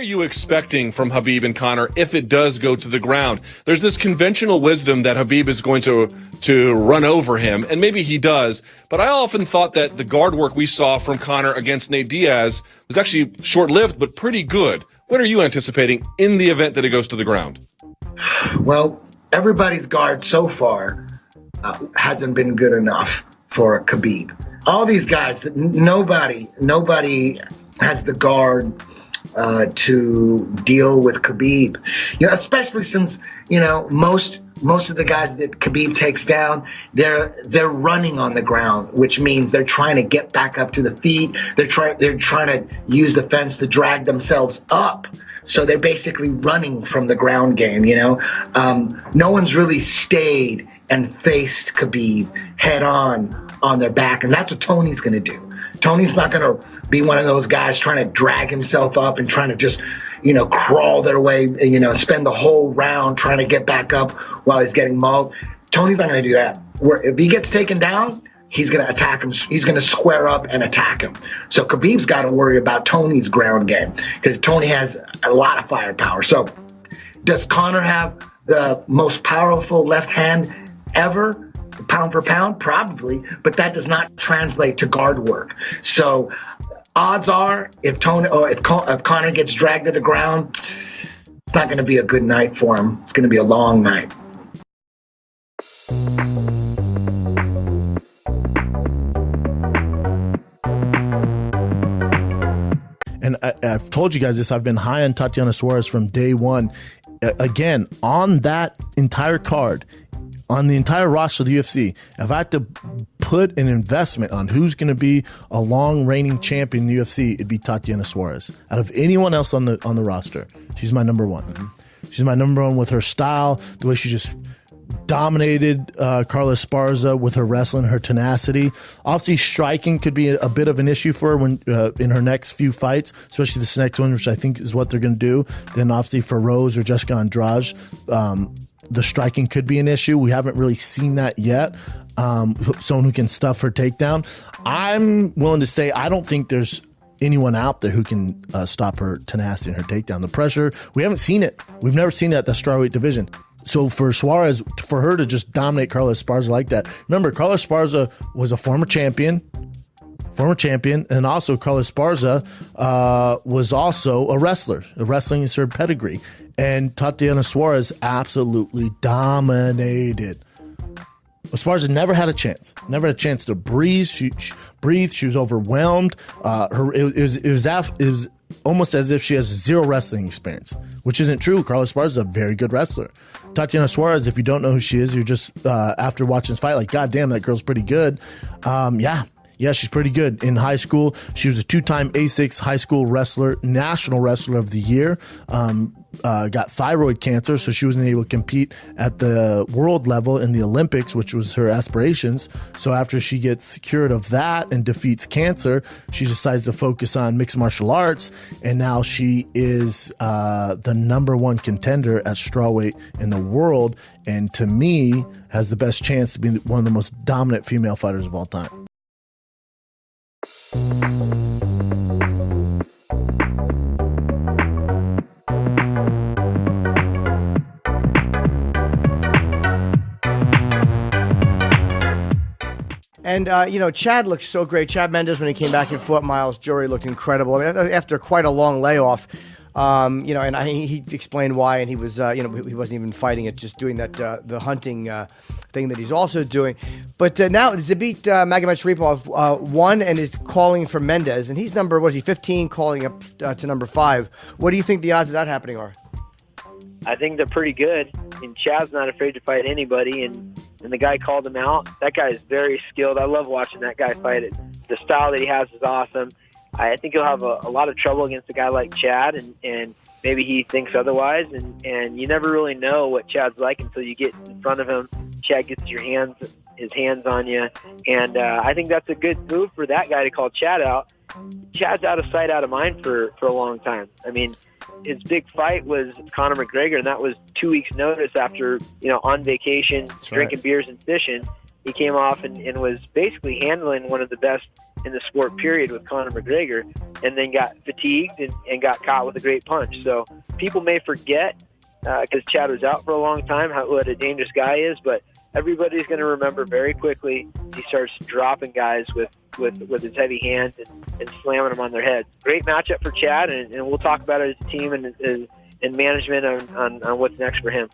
you expecting from Khabib and Conor if it does go to the ground? There's this conventional wisdom that Khabib is going to run over him, and maybe he does, but I often thought that the guard work we saw from Conor against Nate Diaz was actually short-lived, but pretty good. What are you anticipating in the event that it goes to the ground? Well, everybody's guard so far hasn't been good enough for Khabib. All these guys, nobody has the guard to deal with Khabib. Especially since most of the guys that Khabib takes down, they're running on the ground, which means they're trying to get back up to the feet. They're trying to use the fence to drag themselves up. So they're basically running from the ground game. No one's really stayed and faced Khabib head on their back, and that's what Tony's going to do. Tony's not going to be one of those guys trying to drag himself up and trying to just, crawl their way, spend the whole round trying to get back up while he's getting mauled. Tony's not going to do that. If he gets taken down, he's going to attack him. He's going to square up and attack him. So Khabib's got to worry about Tony's ground game because Tony has a lot of firepower. So does Conor have the most powerful left hand ever, pound for pound? Probably, but that does not translate to guard work. So odds are if Conor gets dragged to the ground, it's not going to be a good night for him. It's going to be a long night. And I've told you guys this, I've been high on Tatiana Suarez from day one. Again, on that entire card, on the entire roster of the UFC, if I had to put an investment on who's going to be a long reigning champion in the UFC, it'd be Tatiana Suarez. Out of anyone else on the roster, she's my number one. Mm-hmm. She's my number one with her style, the way she just dominated Carla Esparza with her wrestling, her tenacity. Obviously, striking could be a bit of an issue for her when in her next few fights, especially this next one, which I think is what they're going to do. Then obviously for Rose or Jessica Andrade, the striking could be an issue. We haven't really seen that yet. Someone who can stuff her takedown. I'm willing to say I don't think there's anyone out there who can stop her tenacity and her takedown. The pressure, we haven't seen it. We've never seen that at the strawweight division. So for Suarez, for her to just dominate Carla Esparza like that, remember, Carla Esparza was a former champion, and also Carla Esparza was also a wrestler. Wrestling is her pedigree. And Tatiana Suarez absolutely dominated. Esparza never had a chance to breathe. She breathed. She was overwhelmed. It was almost as if she has zero wrestling experience, which isn't true. Carla Esparza is a very good wrestler. Tatiana Suarez, if you don't know who she is, you're just after watching this fight like, God damn, that girl's pretty good. Yeah, she's pretty good. In high school, she was a two-time A6 high school wrestler, national wrestler of the year. Got thyroid cancer, so she wasn't able to compete at the world level in the Olympics, which was her aspirations. So after she gets cured of that and defeats cancer, she decides to focus on mixed martial arts, and now she is the number one contender at strawweight in the world, and to me, has the best chance to be one of the most dominant female fighters of all time. And, Chad looked so great. Chad Mendes, when he came back and fought Miles Jury, looked incredible. I mean, after quite a long layoff, he explained why, and he was, he wasn't even fighting it, just doing that, the hunting thing that he's also doing. But now Zabit Magomedsharipov won and is calling for Mendes, and he's 15, calling up to number 5. What do you think the odds of that happening are? I think they're pretty good. And Chad's not afraid to fight anybody, and the guy called him out. That guy is very skilled. I love watching that guy fight it. The style that he has is awesome. I think he'll have a lot of trouble against a guy like Chad, and maybe he thinks otherwise. And you never really know what Chad's like until you get in front of him. Chad gets his hands on you, and I think that's a good move for that guy to call Chad out. Chad's out of sight, out of mind for a long time. I mean, his big fight was Conor McGregor, and that was 2 weeks' notice after, on vacation, drinking beers and fishing. He came off and was basically handling one of the best in the sport period with Conor McGregor, and then got fatigued and got caught with a great punch. So people may forget, because Chad was out for a long time, what a dangerous guy is, but everybody's going to remember very quickly he starts dropping guys with his heavy hands and slamming them on their heads. Great matchup for Chad, and we'll talk about it as a team and management on what's next for him.